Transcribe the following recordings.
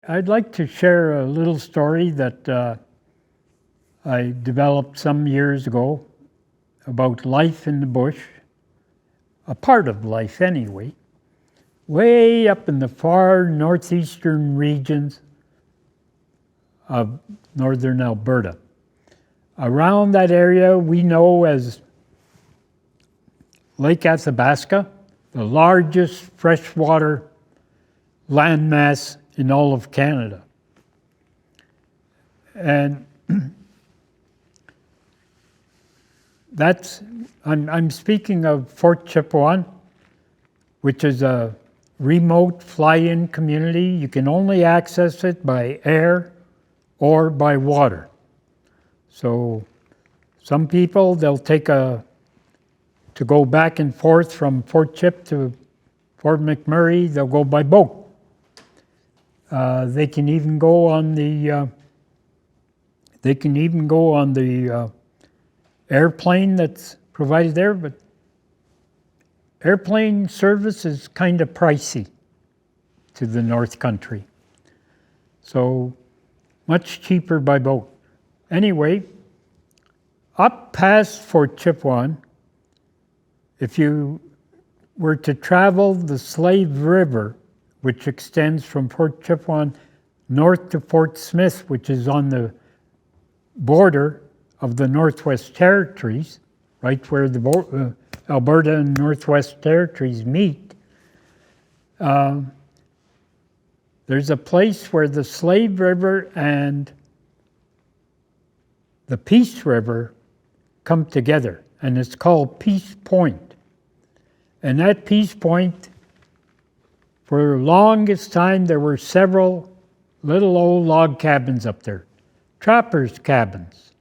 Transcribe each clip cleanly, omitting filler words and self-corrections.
I'd like to share a little story that I developed some years ago about life in the bush, a part of life anyway, way up in the far northeastern regions of northern Alberta. Around that area we know as Lake Athabasca, the largest freshwater landmass in all of Canada. And I'm speaking of Fort Chipewyan, which is a remote fly-in community. You can only access it by air or by water. So some people, they'll take to go back and forth from Fort Chip to Fort McMurray, they'll go by boat. They can even go on the airplane that's provided there, but airplane service is kind of pricey to the North Country. So much cheaper by boat. Anyway, up past Fort Chipewyan, if you were to travel the Slave River, which extends from Fort Chipewyan north to Fort Smith, which is on the border of the Northwest Territories, right where the Alberta and Northwest Territories meet, there's a place where the Slave River and the Peace River come together, and it's called Peace Point. And at Peace Point, for the longest time, there were several little old log cabins up there, trappers' cabins,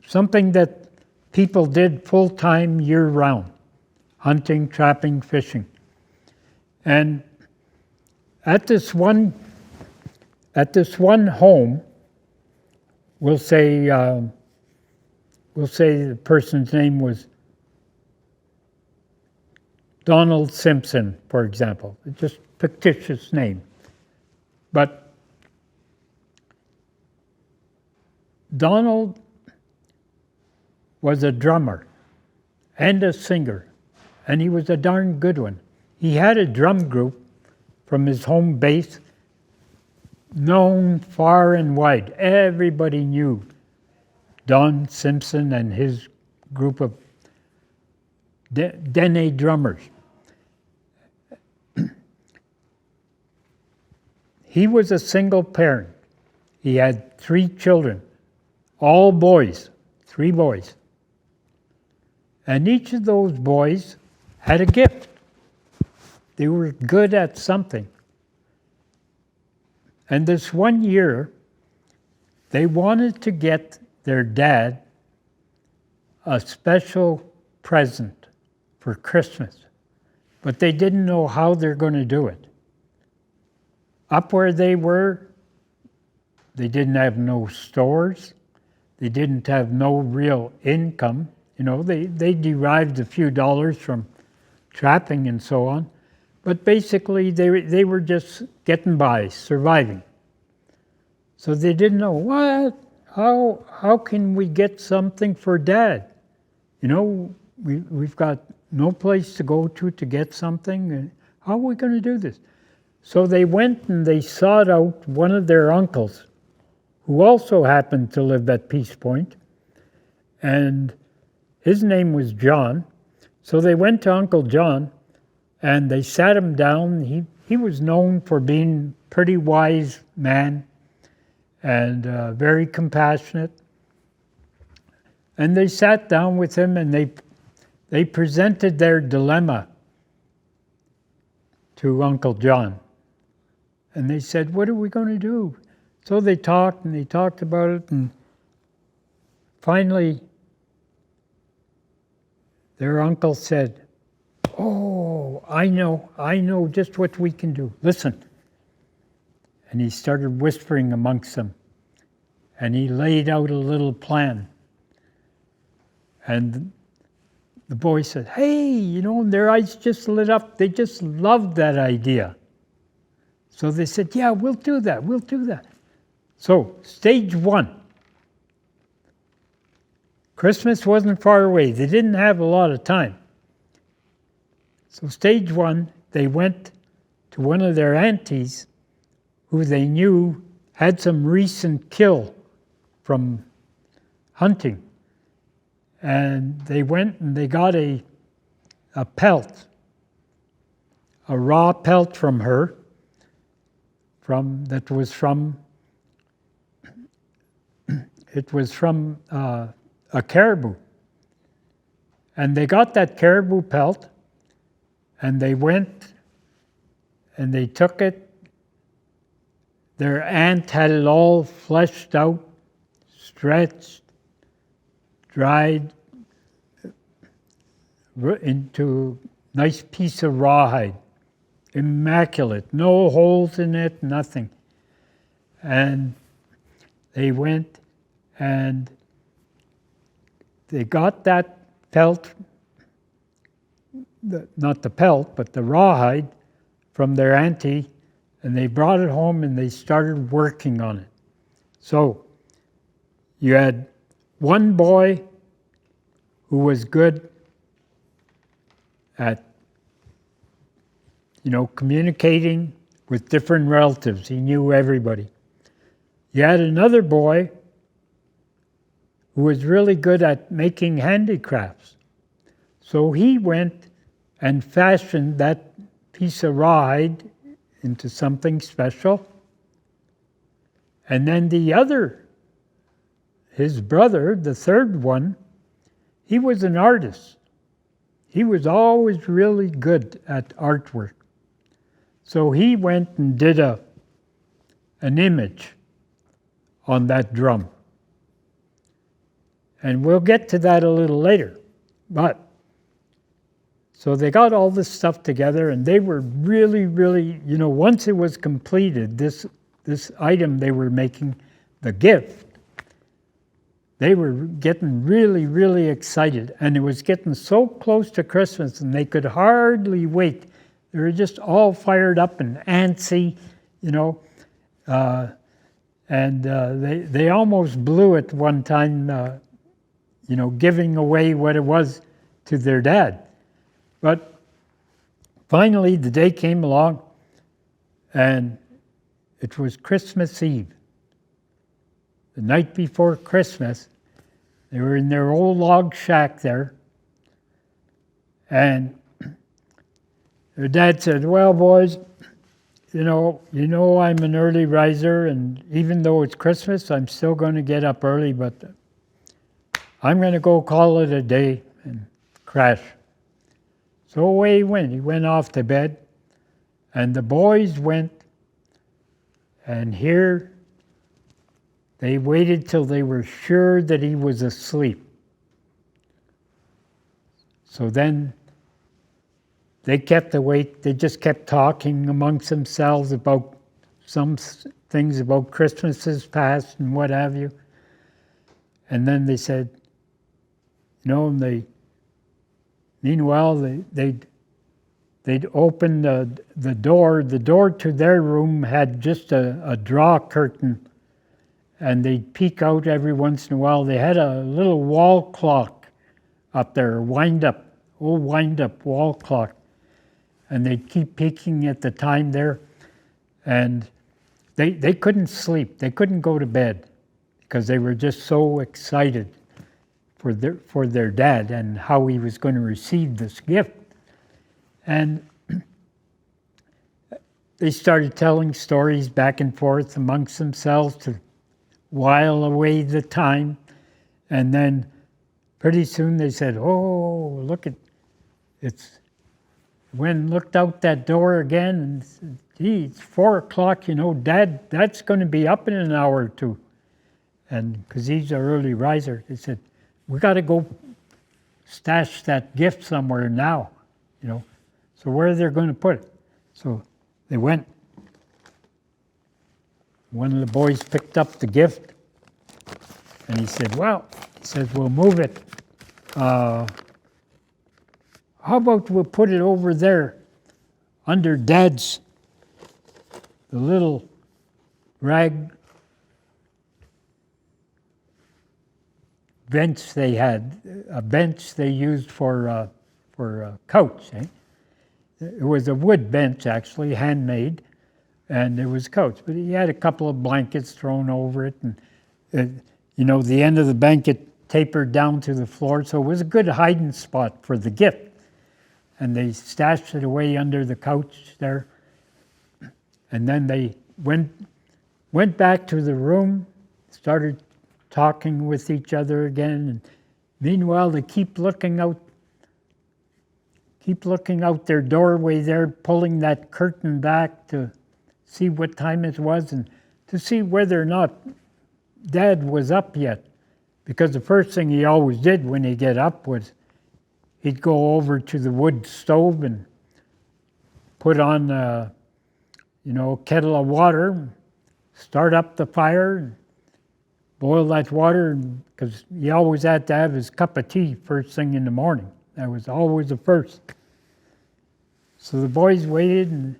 something that people did full-time year-round, hunting, trapping, fishing. And at this one home, we'll say the person's name was Donald Simpson, for example. It's just a fictitious name. But Donald was a drummer and a singer, and he was a darn good one. He had a drum group from his home base, known far and wide. Everybody knew Don Simpson and his group of Dene drummers. He was a single parent. He had 3 children, all boys, 3 boys. And each of those boys had a gift. They were good at something. And this one year, they wanted to get their dad a special present for Christmas, but they didn't know how they're going to do it. Up where they were, they didn't have no stores. They didn't have no real income. You know, they derived a few dollars from trapping and so on, but basically they were just getting by, surviving. So they didn't know, how can we get something for Dad? You know, we've got no place to go to get something. How are we going to do this? So they went and they sought out one of their uncles, who also happened to live at Peace Point, and his name was John. So they went to Uncle John, and they sat him down. He was known for being a pretty wise man and very compassionate. And they sat down with him, and they presented their dilemma to Uncle John. And they said, what are we going to do? So they talked and they talked about it, and finally their uncle said, oh, I know just what we can do. Listen. And he started whispering amongst them, and he laid out a little plan. And the boy said, hey, you know, and their eyes just lit up. They just loved that idea. So they said, yeah, we'll do that, we'll do that. So, stage one. Christmas wasn't far away. They didn't have a lot of time. So stage one, they went to one of their aunties who they knew had some recent kill from hunting. And they went and they got a pelt, a raw pelt from her, it was from a caribou. And they got that caribou pelt, and they went and they took it. Their aunt had it all fleshed out, stretched, dried into a nice piece of rawhide. Immaculate, no holes in it, nothing. And they went and they got that pelt, not the pelt, but the rawhide from their auntie, and they brought it home and they started working on it. So you had one boy who was good at communicating with different relatives. He knew everybody. You had another boy who was really good at making handicrafts. So he went and fashioned that piece of rawhide into something special. And then his brother, the third one, he was an artist. He was always really good at artwork. So he went and did an image on that drum. And we'll get to that a little later. So they got all this stuff together, and they were really, really, once it was completed, this item they were making, the gift, they were getting really, really excited. And it was getting so close to Christmas, and they could hardly wait. They were just all fired up and antsy, and they almost blew it one time, giving away what it was to their dad. But finally, the day came along, and it was Christmas Eve. The night before Christmas, they were in their old log shack there, and their dad said, well, boys, you know I'm an early riser, and even though it's Christmas, I'm still going to get up early, but I'm going to go call it a day and crash. So away he went. He went off to bed, and the boys went, and here they waited till they were sure that he was asleep. So then they kept awake. They just kept talking amongst themselves about some things about Christmases past and what have you. And then they said, meanwhile, they'd open the door. The door to their room had just a draw curtain, and they'd peek out every once in a while. They had a little wall clock up there, old wind-up wall clock, and they'd keep peeking at the time there, and they couldn't sleep. They couldn't go to bed because they were just so excited for their dad and how he was going to receive this gift. And they started telling stories back and forth amongst themselves to while away the time. And then pretty soon they said, oh, look at it's. When looked out that door again and said, gee, it's 4 o'clock, Dad, that's going to be up in an hour or two. And because he's an early riser, they said, we got to go stash that gift somewhere now, So where are they going to put it? So they went. One of the boys picked up the gift, and he said, we'll move it. How about we'll put it over there under Dad's the little rag bench they had, a bench they used for a couch. It was a wood bench, actually, handmade, and it was a couch. But he had a couple of blankets thrown over it, and the end of the blanket tapered down to the floor, so it was a good hiding spot for the gift. And they stashed it away under the couch there. And then they went back to the room, started talking with each other again. And meanwhile, they keep looking out their doorway there, pulling that curtain back to see what time it was and to see whether or not Dad was up yet. Because the first thing he always did when he'd get up was he'd go over to the wood stove and put on a kettle of water, start up the fire, and boil that water, because he always had to have his cup of tea first thing in the morning. That was always the first. So the boys waited, and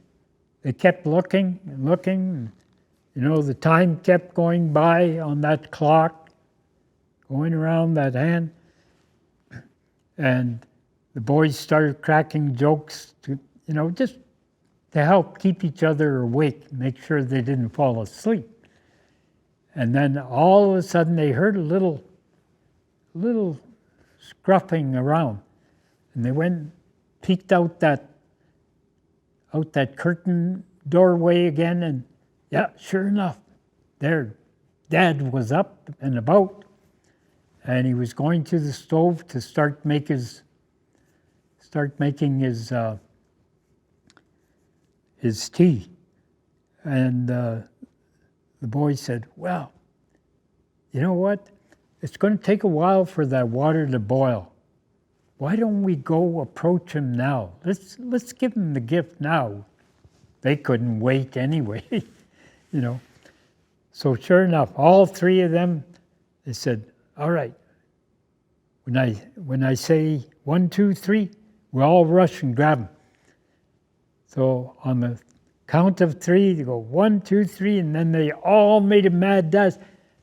they kept looking and looking. And, the time kept going by on that clock, going around that hand. And the boys started cracking jokes to, just to help keep each other awake, make sure they didn't fall asleep. And then all of a sudden they heard a little scruffing around. And they went and peeked out that curtain doorway again, and yeah, sure enough, there Dad was up and about, and he was going to the stove to start making his tea. And the boy said, well, you know what? It's going to take a while for that water to boil. Why don't we go approach him now? Let's give him the gift now. They couldn't wait anyway, So sure enough, all three of them, they said, all right, when I say 1, 2, 3, we all rush and grab him. So on the count of 3, they go 1, 2, 3, and then they all made a mad dash.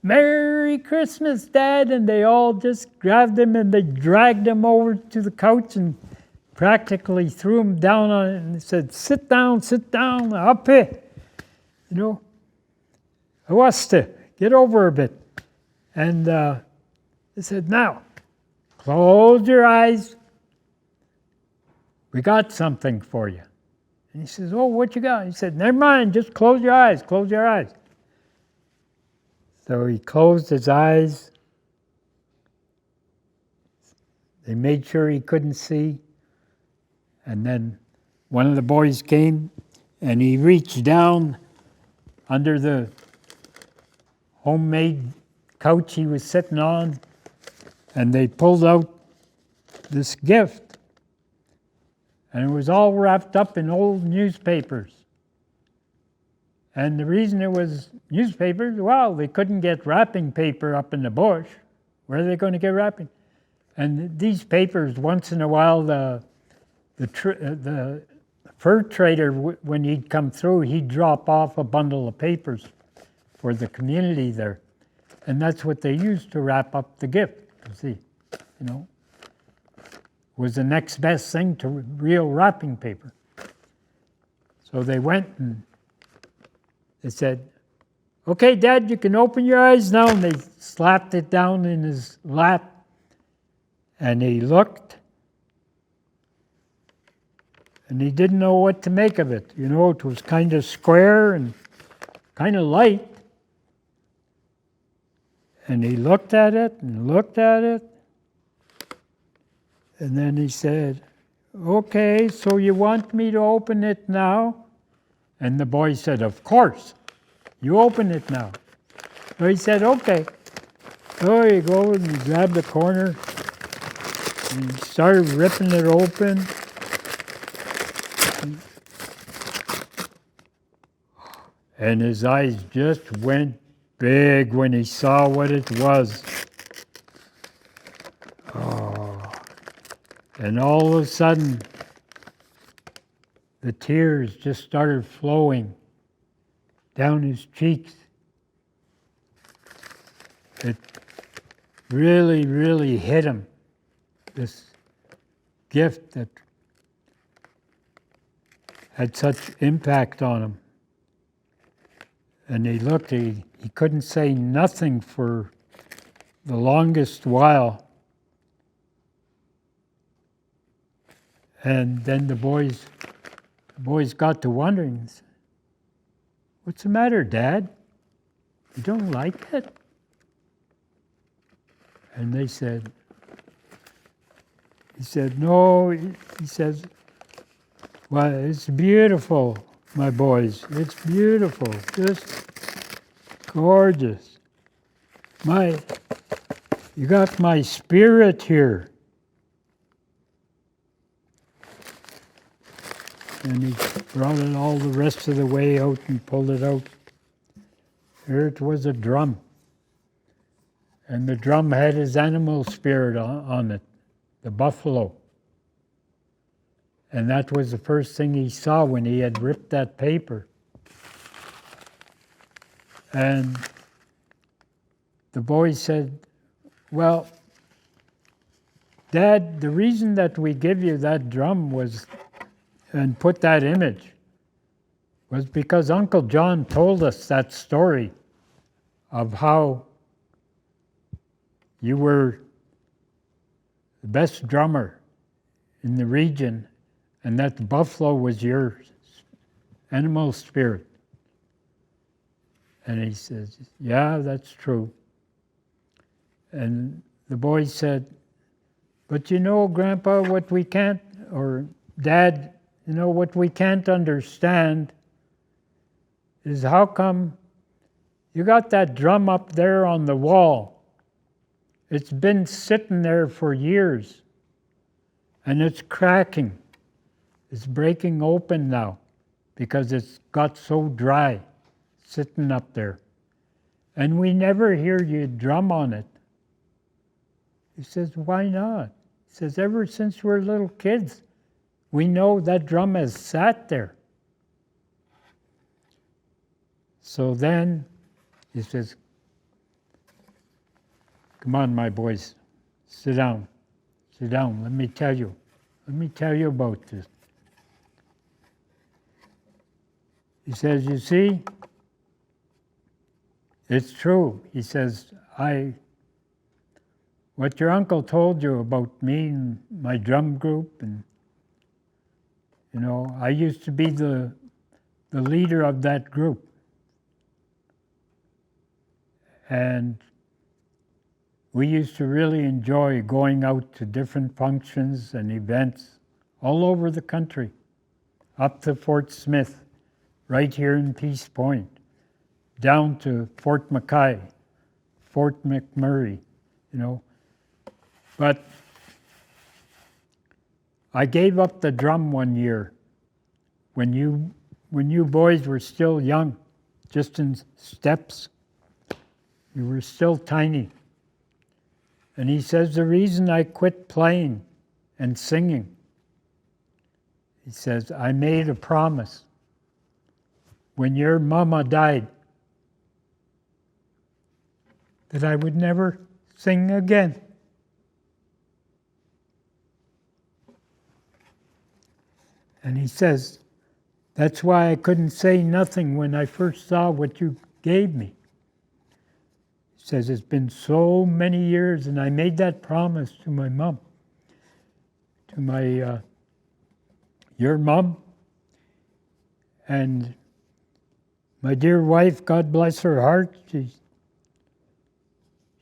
Merry Christmas, Dad! And they all just grabbed him and they dragged him over to the couch and practically threw him down on it and said, sit down, up here. Awasta, get over a bit. And they said, now, close your eyes. We got something for you. And he says, oh, what you got? He said, never mind, just close your eyes, close your eyes. So he closed his eyes. They made sure he couldn't see. And then one of the boys came and he reached down under the homemade couch he was sitting on, and they pulled out this gift. And it was all wrapped up in old newspapers. And the reason it was newspapers, well, they couldn't get wrapping paper up in the bush. Where are they going to get wrapping? And these papers, once in a while, the fur trader, when he'd come through, he'd drop off a bundle of papers for the community there. And that's what they used to wrap up the gift, you see, was the next best thing to real wrapping paper. So they went and they said, okay, Dad, you can open your eyes now. And they slapped it down in his lap. And he looked. And he didn't know what to make of it. It was kind of square and kind of light. And he looked at it and looked at it. And then he said, okay, so you want me to open it now? And the boy said, of course, you open it now. So he said, okay. So he goes and he grabbed the corner and he started ripping it open. And his eyes just went big when he saw what it was. Oh. And all of a sudden, the tears just started flowing down his cheeks. It really, really hit him, this gift that had such impact on him. And he looked, he couldn't say nothing for the longest while. And then the boys got to wondering, "What's the matter, Dad? You don't like it?" And he said, "No," he says, "well, it's beautiful, my boys. It's beautiful, just gorgeous. You got my spirit here." And he brought it all the rest of the way out and pulled it out. Here it was, a drum. And the drum had his animal spirit on it, the buffalo. And that was the first thing he saw when he had ripped that paper. And the boy said, "Well, Dad, the reason that we give you that drum was, and put that image, was because Uncle John told us that story of how you were the best drummer in the region, and that the buffalo was your animal spirit." And he says, "Yeah, that's true." And the boy said, "But you know, Grandpa, what we can't, or Dad, you know, what we can't understand is how come you got that drum up there on the wall. It's been sitting there for years, and it's cracking. It's breaking open now because it's got so dry sitting up there. And we never hear you drum on it." He says, "Why not?" He says, "Ever since we're little kids, we know that drum has sat there." So then he says, "Come on, my boys, sit down. Sit down, let me tell you about this." He says, "You see, it's true." He says, what your uncle told you about me and my drum group, and you know, I used to be the leader of that group. And we used to really enjoy going out to different functions and events all over the country, up to Fort Smith, right here in Peace Point, down to Fort Mackay, Fort McMurray, you know. But I gave up the drum one year when you boys were still young, just in steps. You were still tiny. And he says, the reason I quit playing and singing, he says, I made a promise. When your mama died, that I would never sing again. And he says, that's why I couldn't say nothing when I first saw what you gave me. He says, it's been so many years, and I made that promise to my mom, to my, your mom, and my dear wife, God bless her heart,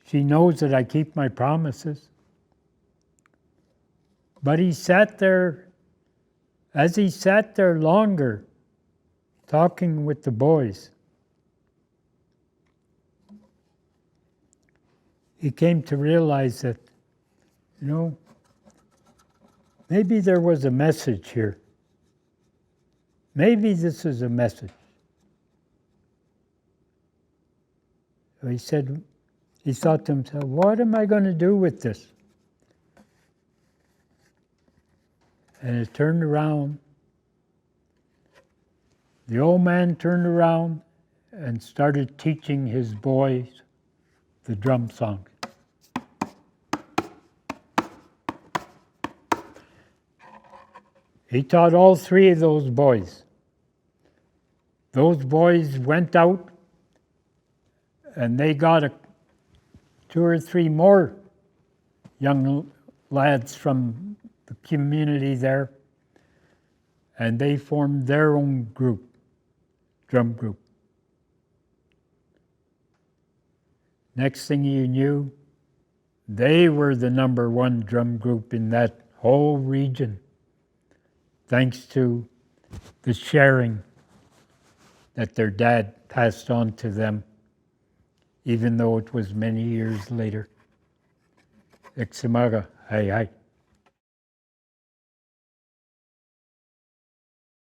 she knows that I keep my promises. But he sat there, as he sat there longer, talking with the boys, he came to realize that, you know, maybe there was a message here. Maybe this is a message. So he said, he thought to himself, what am I going to do with this? And it turned around. The old man turned around and started teaching his boys the drum songs. He taught all three of those boys. Those boys went out and they got two or three more young lads from the community there, and they formed their own group, drum group. Next thing you knew, they were the #1 drum group in that whole region, thanks to the sharing that their dad passed on to them, even though it was many years later. Ixamaga, hai hai.